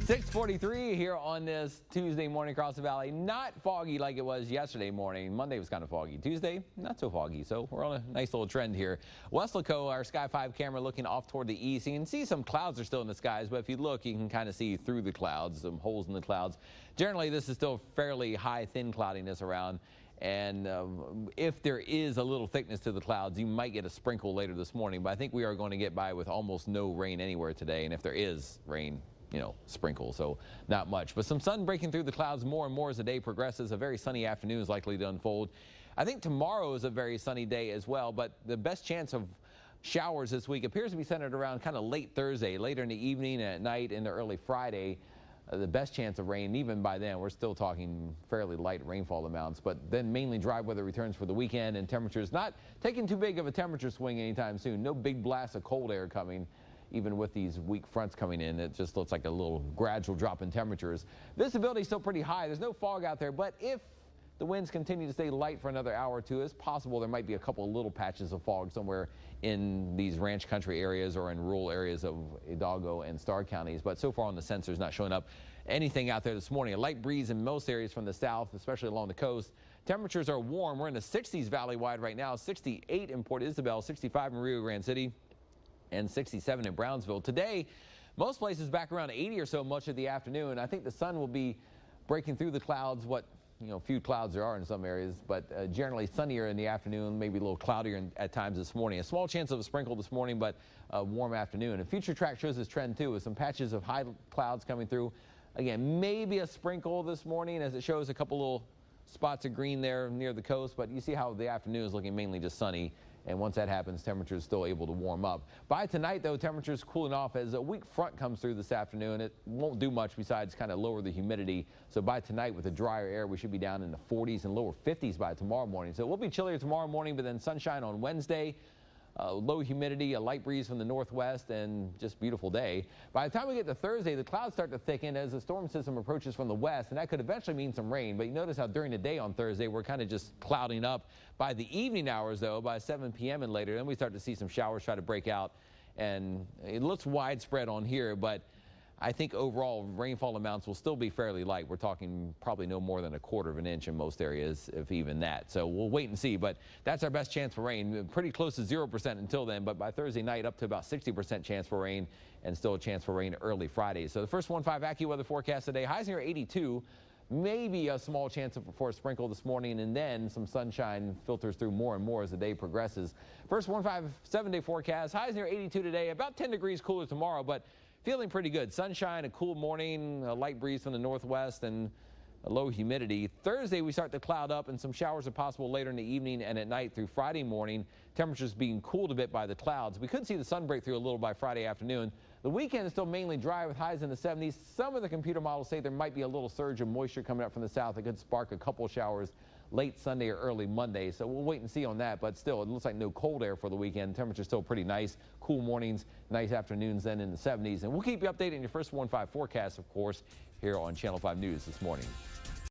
6:43 here on this Tuesday morning across the valley. Not foggy like it was yesterday morning. Monday was kind of foggy. Tuesday, not so foggy. So we're on a nice little trend here. Weslaco, our Sky 5 camera looking off toward the east. You can see some clouds are still in the skies, but if you look, you can kind of see through the clouds, some holes in the clouds. Generally, this is still fairly high, thin cloudiness around. And if there is a little thickness to the clouds, you might get a sprinkle later this morning. But I think we are going to get by with almost no rain anywhere today. And if there is rain, sprinkle, so not much. But some sun breaking through the clouds more and more as the day progresses. A very sunny afternoon is likely to unfold. I think tomorrow is a very sunny day as well, but the best chance of showers this week appears to be centered around kind of late Thursday, later in the evening and at night into early Friday. The best chance of rain, even by then, we're still talking fairly light rainfall amounts, but then mainly dry weather returns for the weekend and temperatures not taking too big of a temperature swing anytime soon. No big blast of cold air coming. Even with these weak fronts coming in, it just looks like a little gradual drop in temperatures. Visibility is still pretty high. There's no fog out there, but if the winds continue to stay light for another hour or two, it's possible there might be a couple of little patches of fog somewhere in these ranch country areas or in rural areas of Hidalgo and Starr counties. But so far on the sensors, not showing up anything out there this morning. A light breeze in most areas from the south, especially along the coast. Temperatures are warm. We're in the 60s valley-wide right now. 68 in Port Isabel, 65 in Rio Grande City, and 67 in Brownsville. Today, most places back around 80 or so much of the afternoon. I think the sun will be breaking through the clouds, few clouds there are in some areas, but generally sunnier in the afternoon, maybe a little cloudier at times this morning. A small chance of a sprinkle this morning, but a warm afternoon. And Future Track shows this trend too, with some patches of high clouds coming through. Again, maybe a sprinkle this morning as it shows a couple little spots of green there near the coast, but you see how the afternoon is looking mainly just sunny. And once that happens, temperatures still able to warm up. By tonight, though, temperatures cooling off as a weak front comes through this afternoon. It won't do much besides kind of lower the humidity. So by tonight, with the drier air, we should be down in the 40s and lower 50s by tomorrow morning. So it will be chillier tomorrow morning, but then sunshine on Wednesday. Low humidity, a light breeze from the northwest, and just beautiful day. By the time we get to Thursday, the clouds start to thicken as the storm system approaches from the west, and that could eventually mean some rain. But you notice how during the day on Thursday, we're kind of just clouding up. By the evening hours, though, by 7 p.m. and later, then we start to see some showers try to break out. And it looks widespread on here, but I think overall rainfall amounts will still be fairly light. We're talking probably no more than 1/4 inch in most areas, if even that. So we'll wait and see, but that's our best chance for rain. Pretty close to 0% until then, but by Thursday night up to about 60% chance for rain, and still a chance for rain early Friday. So the first 1-5 AccuWeather forecast today, highs near 82. Maybe a small chance for a sprinkle this morning, and then some sunshine filters through more and more as the day progresses. First 1-5 7-day forecast, highs near 82 today, about 10 degrees cooler tomorrow, but feeling pretty good. Sunshine, a cool morning, a light breeze from the northwest, and a low humidity. Thursday, we start to cloud up, and some showers are possible later in the evening and at night through Friday morning. Temperatures being cooled a bit by the clouds. We could see the sun break through a little by Friday afternoon. The weekend is still mainly dry with highs in the 70s. Some of the computer models say there might be a little surge of moisture coming up from the south that could spark a couple showers late Sunday or early Monday. So we'll wait and see on that, but still, it looks like no cold air for the weekend. Temperature's still pretty nice. Cool mornings, nice afternoons then in the 70s. And we'll keep you updated in your first 1-5 forecast, of course, here on Channel 5 News this morning.